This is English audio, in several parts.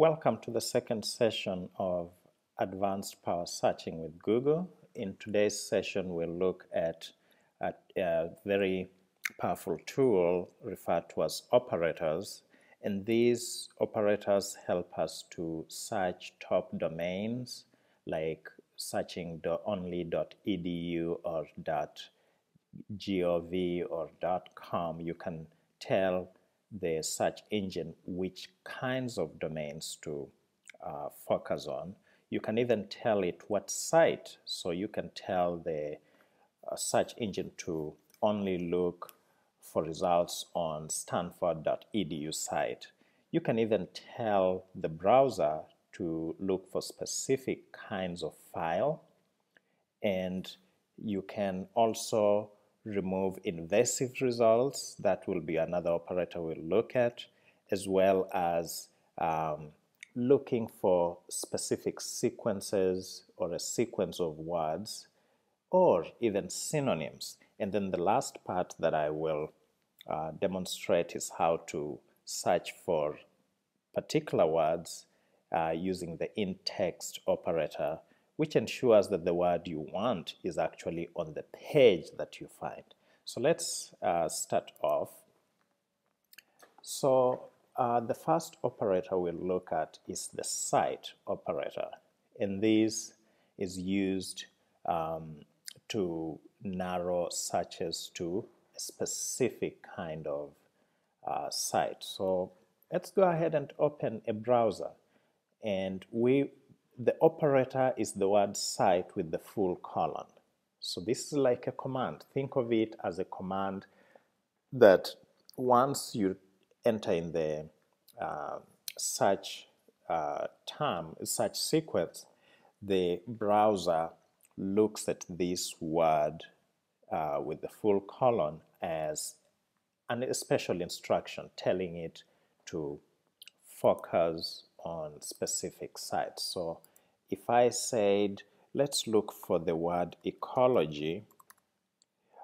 Welcome to the second session of Advanced Power Searching with Google. In today's session, we'll look at a very powerful tool referred to as operators. And these operators help us to search top domains like searching only.edu or .gov or .com. You can tell the search engine which kinds of domains to focus on. You can even tell it what site, so you can tell the search engine to only look for results on stanford.edu site. You can even tell the browser to look for specific kinds of file, and you can also remove invasive results. That will be another operator we'll look at, as well as looking for specific sequences or a sequence of words or even synonyms. And then the last part that I will demonstrate is how to search for particular words using the in-text operator, which ensures that the word you want is actually on the page that you find. So let's start off. So the first operator we'll look at is the cite operator, and this is used to narrow searches to a specific kind of site. So let's go ahead and open a browser, and the operator is the word cite with the full colon. So this is like a command. Think of it as a command that once you enter in the search search sequence, the browser looks at this word with the full colon as a special instruction telling it to focus on specific sites. So if I said, let's look for the word ecology,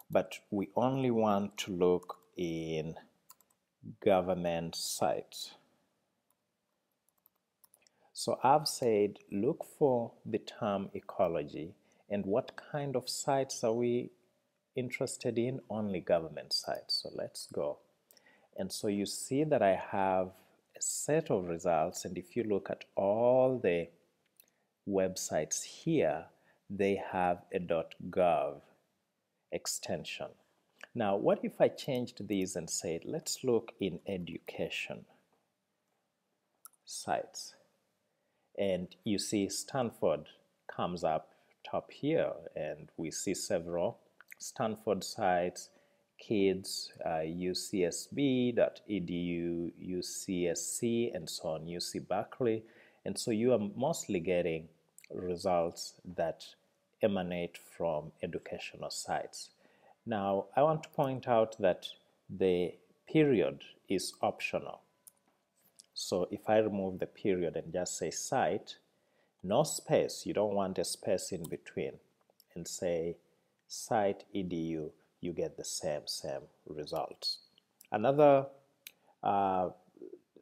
but we only want to look in government sites. So I've said, look for the term ecology, and what kind of sites are we interested in? Only government sites. So let's go. And so you see that I have a set of results, and if you look at all the websites here, they have a .gov extension. Now, what if I changed these and said, let's look in education sites? And you see Stanford comes up top here, and we see several Stanford sites, kids, ucsb.edu, UCSC, and so on, UC Berkeley. And so you are mostly getting results that emanate from educational sites. Now, I want to point out that the period is optional. So if I remove the period and just say site, no space, you don't want a space in between, and say site edu, you get the same results. Another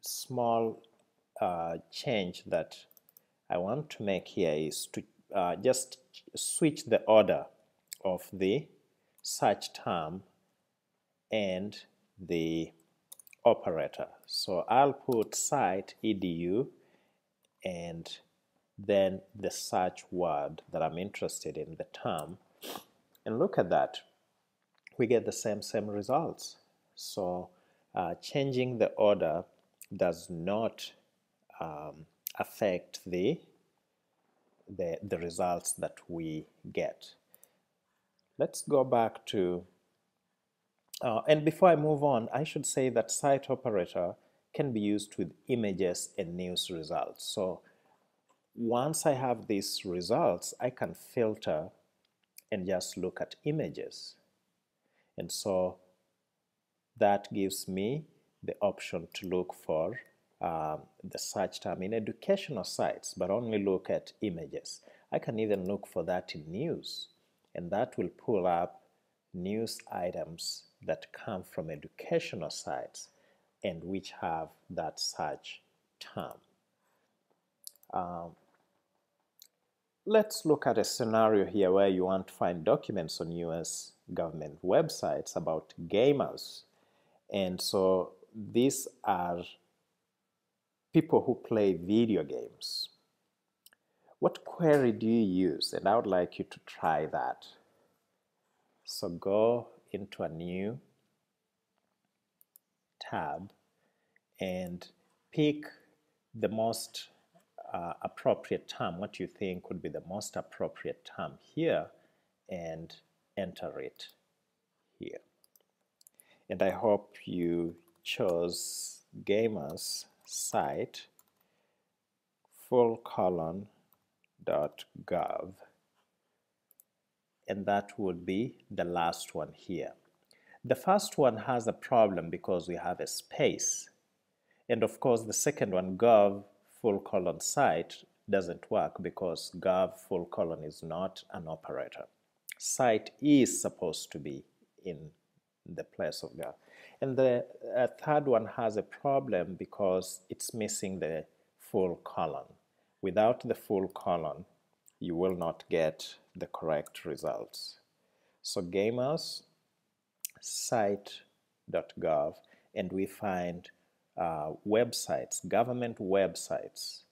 small change that I want to make here is to just switch the order of the search term and the operator. So I'll put site edu and then the search word that I'm interested in, the term, and look at that. We get the same results. So changing the order does not affect the results that we get. Let's go back to, and before I move on, I should say that cite operator can be used with images and news results. So once I have these results, I can filter and just look at images. And so that gives me the option to look for the search term in educational sites, but only look at images. I can even look for that in news, and that will pull up news items that come from educational sites and which have that search term. Let's look at a scenario here where you want to find documents on US government websites about gamers. And so these are people who play video games. What query do you use? And I would like you to try that. So go into a new tab and pick the most appropriate term, what you think would be the most appropriate term here, and enter it here. And I hope you chose gamers site :gov, and that would be the last one here. The first one has a problem because we have a space, and of course the second one, gov site, doesn't work because gov is not an operator. Site is supposed to be in the place of gov. And the third one has a problem because it's missing the full colon. Without the full colon, you will not get the correct results. So gamers site.gov, and we find websites, government websites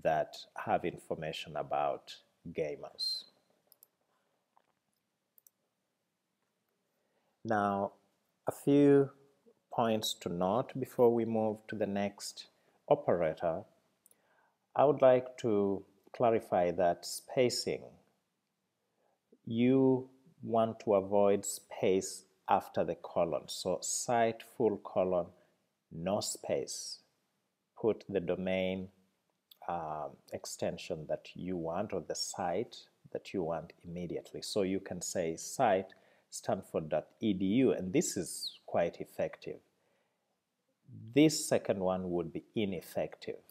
that have information about gamers. Now, a few points to note before we move to the next operator. I would like to clarify that spacing, you want to avoid space after the colon. So site : no space. Put the domain extension that you want, or the site that you want, immediately. So you can say site stanford.edu, and this is quite effective. This second one would be ineffective.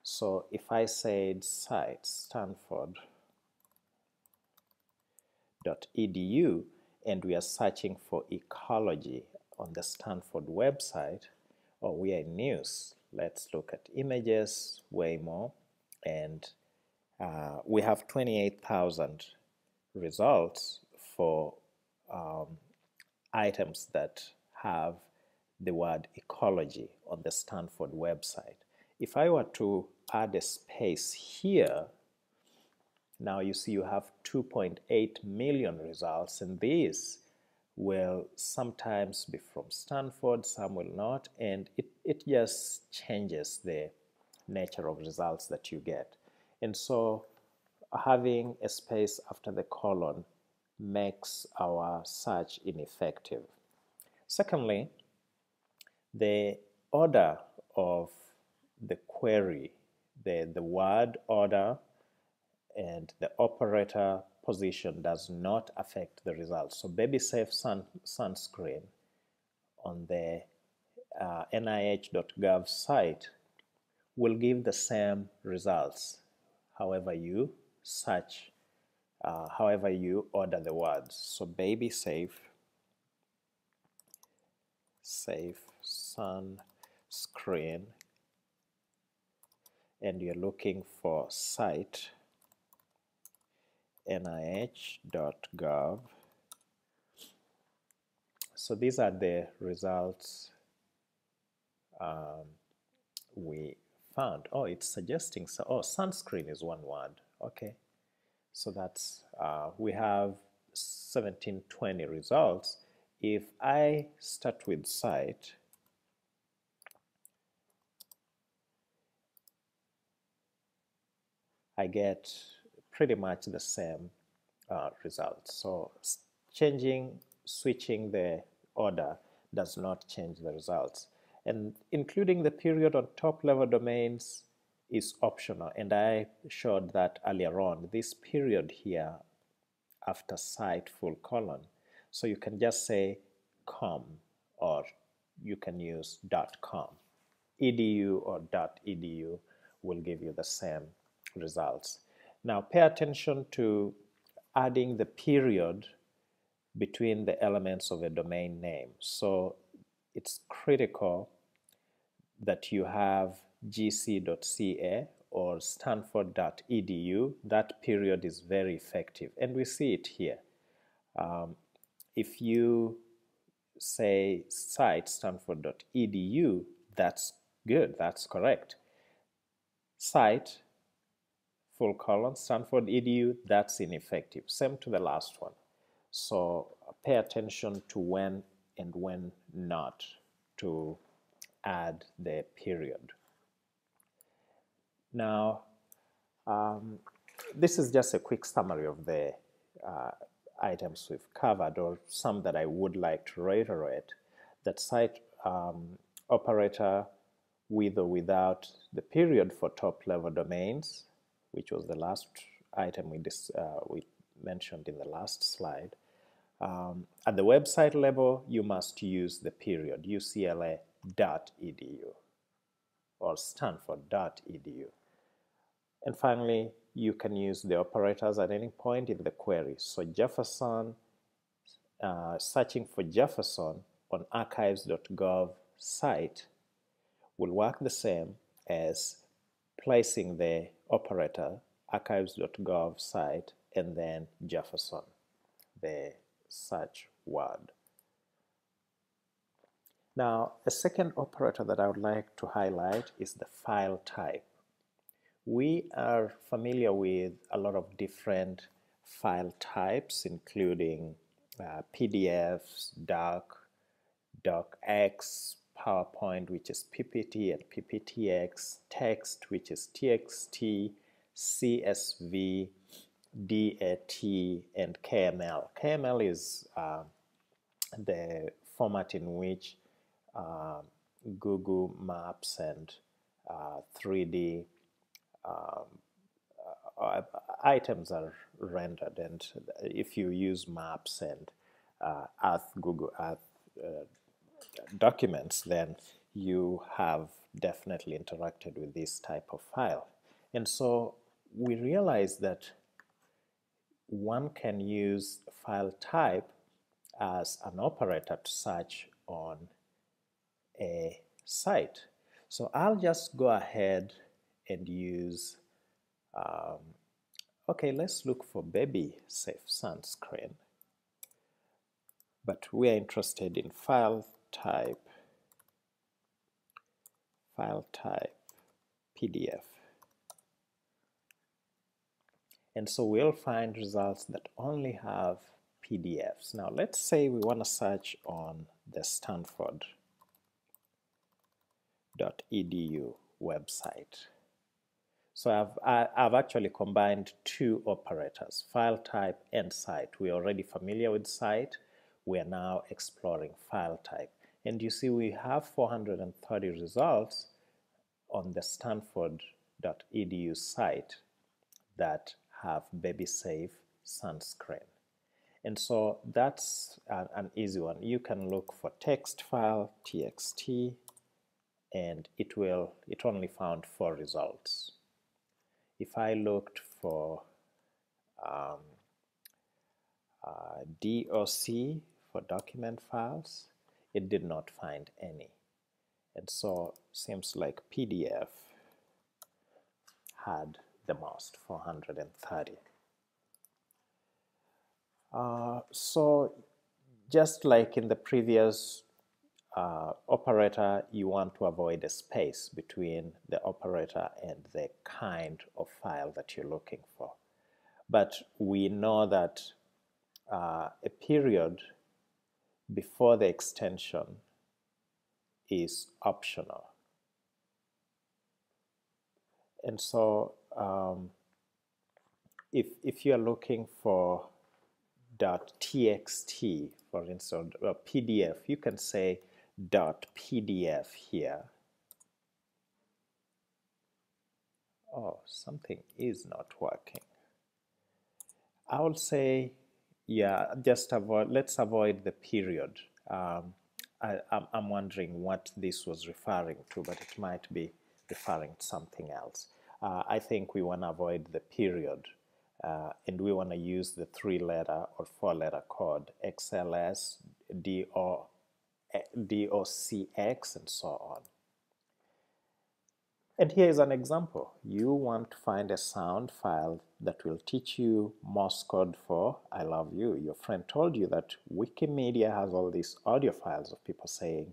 So if I said site stanford.edu and we are searching for ecology on the Stanford website, or we are in news, let's look at images, way more, and we have 28,000 results for items that have the word ecology on the Stanford website. If I were to add a space here, now you see you have 2.8 million results, and these will sometimes be from Stanford, some will not, and it just changes the nature of results that you get. And so having a space after the colon makes our search ineffective. Secondly, the order of the query, the word order and the operator position does not affect the results. So baby safe sunscreen on the nih.gov site will give the same results however you search, however you order the words. So baby safe sunscreen, and you're looking for site nih.gov. So these are the results we found. Oh, it's suggesting, so sunscreen is one word. Okay, so that's we have 1720 results. If I start with site, I get pretty much the same results. So switching the order does not change the results. And including the period on top level domains is optional, and I showed that earlier on, this period here after site : so you can just say .com, or you can use .com. edu or .edu will give you the same results. Now pay attention to adding the period between the elements of a domain name. So it's critical that you have gc.ca or stanford.edu, that period is very effective, and we see it here. If you say cite stanford.edu, that's good, that's correct. Cite full colon stanford.edu, that's ineffective. Same to the last one. So pay attention to when and when not to add the period. Now, this is just a quick summary of the items we've covered, or some that I would like to reiterate. That cite operator with or without the period for top-level domains, which was the last item we mentioned in the last slide. At the website level, you must use the period, ucla.edu or stanford.edu. And finally, you can use the operators at any point in the query. So Jefferson, searching for Jefferson on archives.gov site will work the same as placing the operator archives.gov site and then Jefferson, the search word. Now, a second operator that I would like to highlight is the file type. We are familiar with a lot of different file types, including PDFs, doc, docx, PowerPoint, which is PPT and PPTX, text, which is TXT, CSV, DAT, and KML. KML is the format in which Google Maps and 3D items are rendered, and if you use maps and Google Earth documents, then you have definitely interacted with this type of file. And so we realize that one can use file type as an operator to search on a site. So I'll just go ahead and use, okay, let's look for baby safe sunscreen, but we are interested in file type PDF. And so we'll find results that only have PDFs. Now let's say we want to search on the stanford.edu website. So I've actually combined two operators, file type and site. We're already familiar with site. We are now exploring file type. And you see we have 430 results on the stanford.edu site that have baby safe sunscreen. And so that's an easy one. You can look for text file, TXT, and it only found 4 results. If I looked for DOC for document files, it did not find any. And so seems like PDF had the most, 430. So just like in the previous operator, you want to avoid a space between the operator and the kind of file that you're looking for. But we know that a period before the extension is optional. And so if you're looking for .txt, for instance, or PDF, you can say .pdf here. Oh, something is not working. I would say, yeah, let's avoid the period. I'm wondering what this was referring to, but it might be referring to something else. I think we want to avoid the period, and we want to use the 3-letter or 4-letter code, XLS, DOCX, and so on. And here is an example. You want to find a sound file that will teach you Morse code for I love you. Your friend told you that Wikimedia has all these audio files of people saying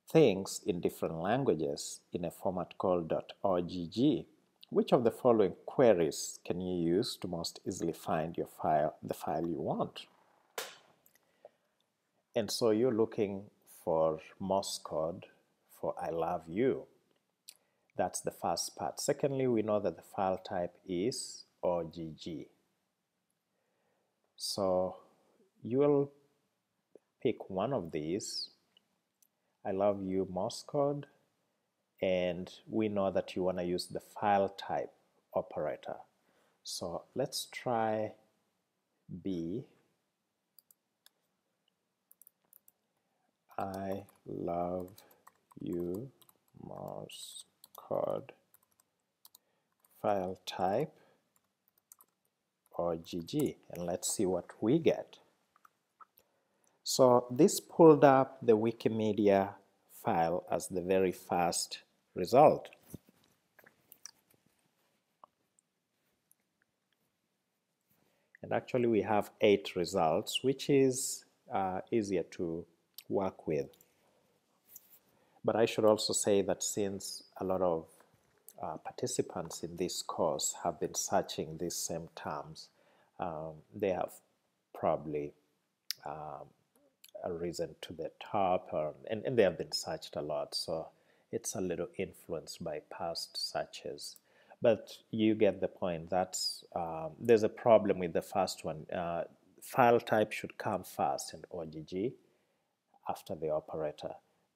things in different languages in a format called .ogg. Which of the following queries can you use to most easily find your file, the file you want? And so you're looking for Morse code for I love you. That's the first part. Secondly, we know that the file type is OGG. So you will pick one of these, I love you Morse code, and we know that you want to use the file type operator. So let's try B, I love you Morse code, file type OGG, and let's see what we get. So this pulled up the Wikimedia file as the very first result. And actually we have 8 results, which is easier to work with. But I should also say that since a lot of participants in this course have been searching these same terms, they have probably risen to the top, and they have been searched a lot, so it's a little influenced by past searches. But you get the point. That's there's a problem with the first one. File type should come first and OGG after the operator.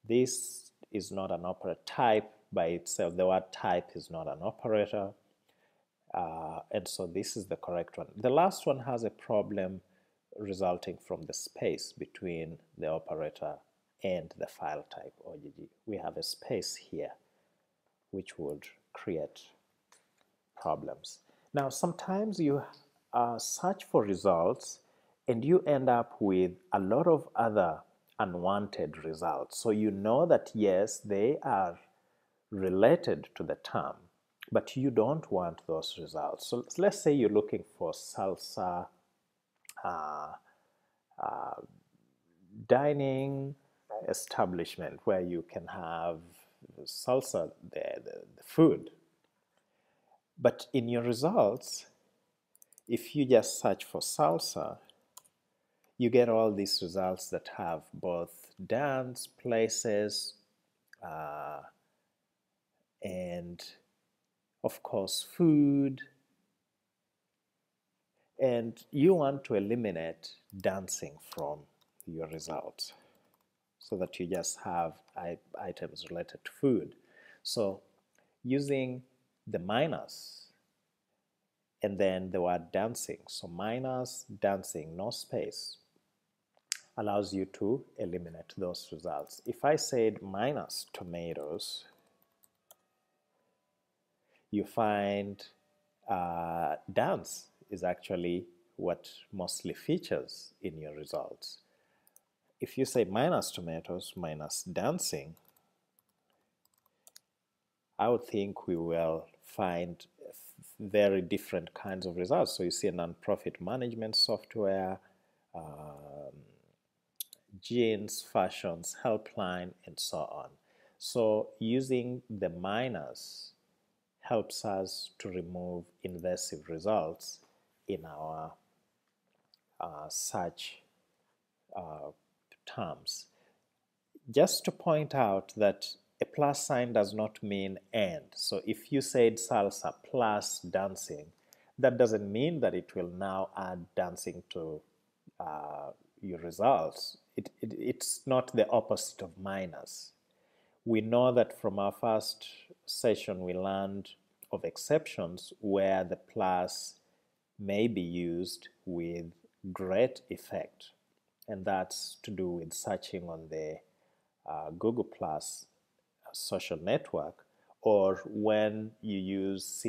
This is not an operator. Type by itself, the word type is not an operator, and so this is the correct one. The last one has a problem resulting from the space between the operator and the file type OGG. We have a space here which would create problems. Now sometimes you search for results and you end up with a lot of other unwanted results. So you know that yes, they are related to the term, but you don't want those results. So let's say you're looking for salsa dining establishment where you can have salsa there, the food. But in your results, if you just search for salsa, you get all these results that have both dance, places, and of course food. And you want to eliminate dancing from your results so that you just have items related to food. So using the minus and then the word dancing, so minus dancing, no space, allows you to eliminate those results. If I said minus tomatoes, you find dance is actually what mostly features in your results. If you say minus tomatoes, minus dancing, I would think we will find very different kinds of results. So you see a non-profit management software, jeans, fashions, helpline, and so on. So using the minus helps us to remove invasive results in our search terms. Just to point out that a plus sign does not mean and. So if you said salsa plus dancing, that doesn't mean that it will now add dancing to your results. It's not the opposite of minus. We know that from our first session we learned of exceptions where the plus may be used with great effect, and that's to do with searching on the Google Plus social network, or when you use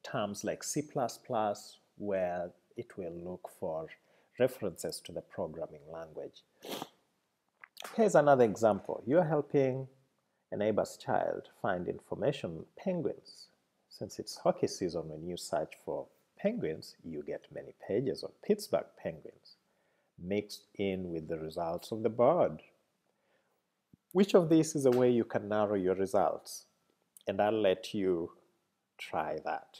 terms like C++, where it will look for references to the programming language. Here's another example. You're helping A neighbor's child find information on penguins. Since it's hockey season, when you search for penguins, you get many pages on Pittsburgh Penguins mixed in with the results of the bird. Which of these is a way you can narrow your results? And I'll let you try that.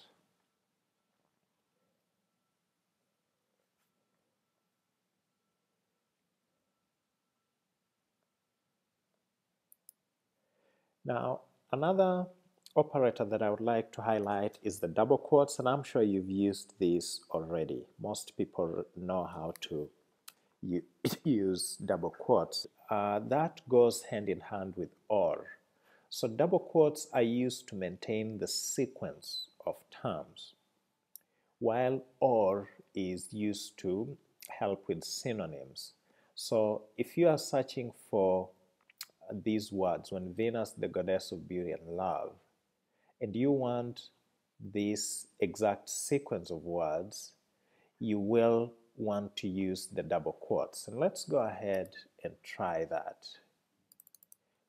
Now, another operator that I would like to highlight is the double quotes, and I'm sure you've used these already. Most people know how to use double quotes. That goes hand in hand with OR. So double quotes are used to maintain the sequence of terms, while OR is used to help with synonyms. So if you are searching for these words, when Venus, the goddess of beauty and love, and you want this exact sequence of words, you will want to use the double quotes. And let's go ahead and try that.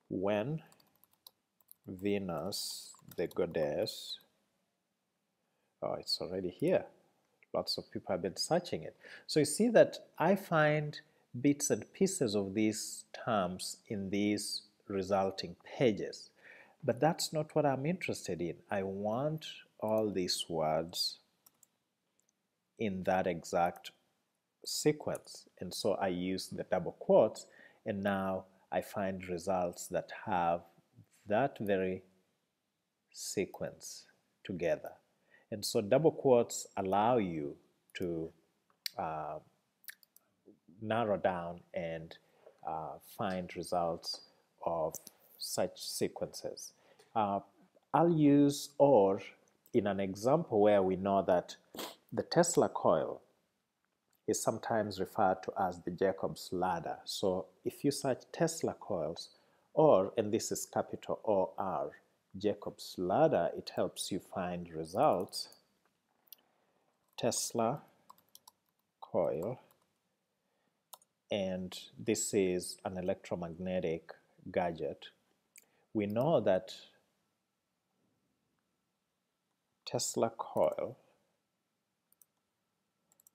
When Venus, the goddess, oh, it's already here. Lots of people have been searching it. So you see that I find bits and pieces of these terms in these resulting pages. But that's not what I'm interested in. I want all these words in that exact sequence. And so I use the double quotes, and now I find results that have that very sequence together. And so double quotes allow you to narrow down and find results of such sequences. I'll use OR in an example where we know that the Tesla coil is sometimes referred to as the Jacob's ladder. So if you search Tesla coils, or, and this is capital OR, Jacob's ladder, it helps you find results. Tesla coil, and this is an electromagnetic gadget. We know that Tesla coil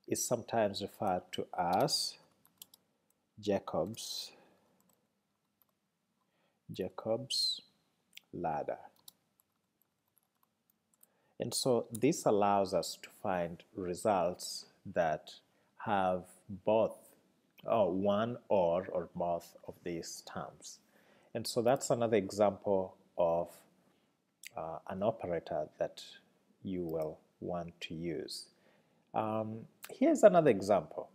is sometimes referred to as Jacob's ladder. And so this allows us to find results that have both one or both of these terms. And so that's another example of an operator that you will want to use. Here's another example.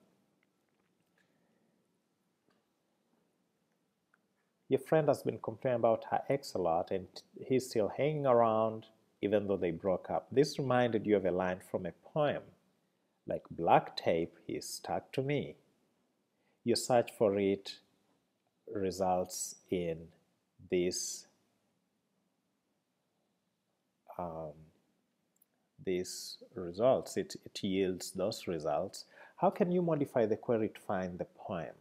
Your friend has been complaining about her ex a lot, and he's still hanging around even though they broke up. This reminded you of a line from a poem, like black tape, he's stuck to me. You search for it, results in these results. It yields those results. How can you modify the query to find the poem?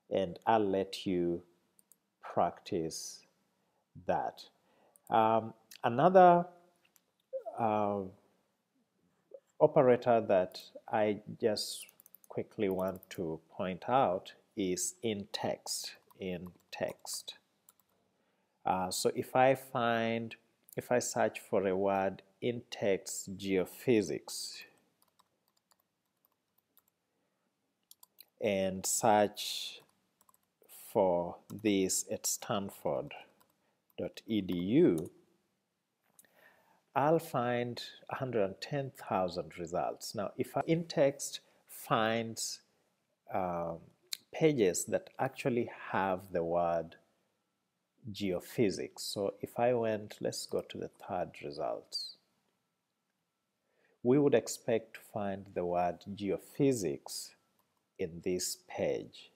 And I'll let you practice that. Another operator that I just quickly want to point out is in text. So if I search for a word in text geophysics and search for this at stanford.edu, I'll find 110,000 results. Now, if in text finds pages that actually have the word geophysics. So if I went, let's go to the third results. We would expect to find the word geophysics in this page,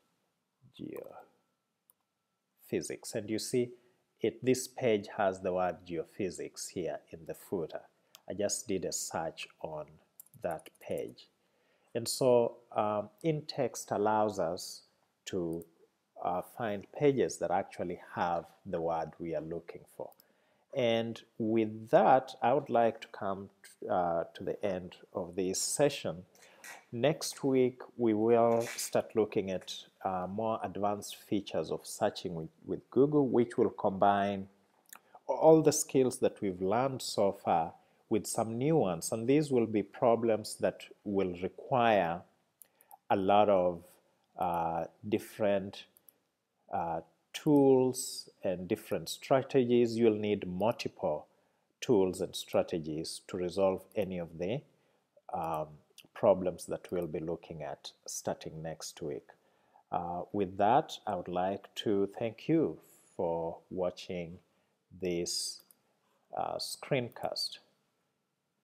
geophysics. And you see, this page has the word geophysics here in the footer. I just did a search on that page. And so in-text allows us to find pages that actually have the word we are looking for. And with that, I would like to come to the end of this session. Next week, we will start looking at more advanced features of searching with Google, which will combine all the skills that we've learned so far with some new ones. And these will be problems that will require a lot of different tools and different strategies. You'll need multiple tools and strategies to resolve any of the problems that we'll be looking at starting next week. With that, I would like to thank you for watching this screencast.